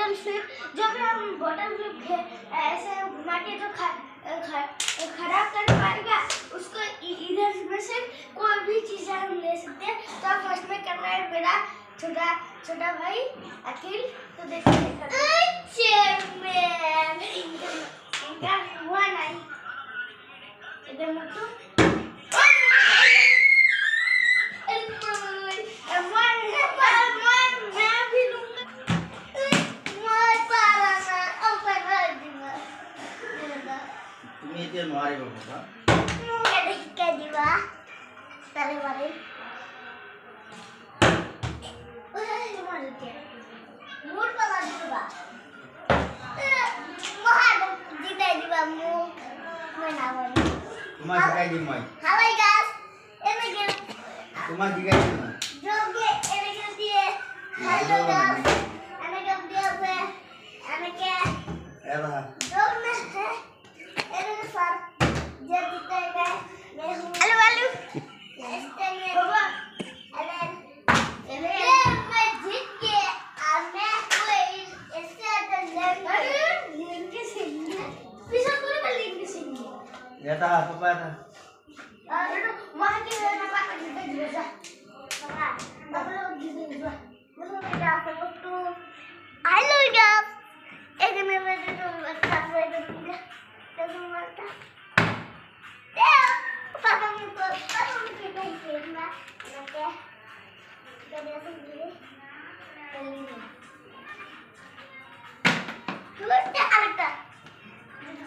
Bottle flip, जब हम bottle flip ऐसे घुमा के जो खड़ा कर पाएगा उसको इधर में से कोई भी चीज़ हम ले सकते हैं। तो फर्स्ट में करना है मेरा छोटा भाई अखिल। तो देखिए इनका हुआ नहीं इधर मत तो itu yang mari bapak. Ada juga. Tadi mari. Mari dia. Mur pala juga. Mohon kita juga mu menawan. Cuma sekali di mai. Halo guys. Ini game. Cuma tiga di mai. Joge ini game dia. Halo guys. Ini game dia apa? Ini ke? Apa? Joge है। ini sar dia kita halo बाबा मैं जीत के मैं कोई इससे लेंगे सीखेंगे पीछे पूरे में लेंगे सीखेंगे Ya tak apa dah. itu वहां के पापा का जीत गया पापा अब लोग जीत गया मतलब क्या फोटो हेलो गाइस एक मैं तो अच्छा से करूंगा तो मरता पापा मुझे कहीं खेलना ओके कैसे सही Tuh ada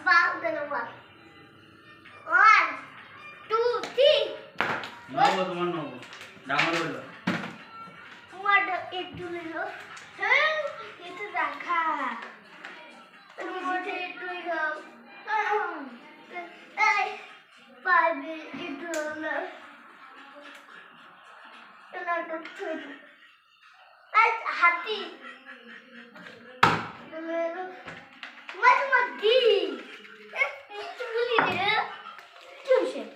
bang dalawa 1 2 3 Mau teman mau. Damar dulu. ada itu dulu itu rakha remote itu ya Barbie itu loh itu tuh hati mati mati itu beli deh tuh sih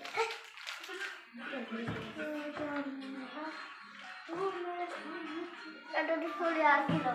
ada di kuliah gitu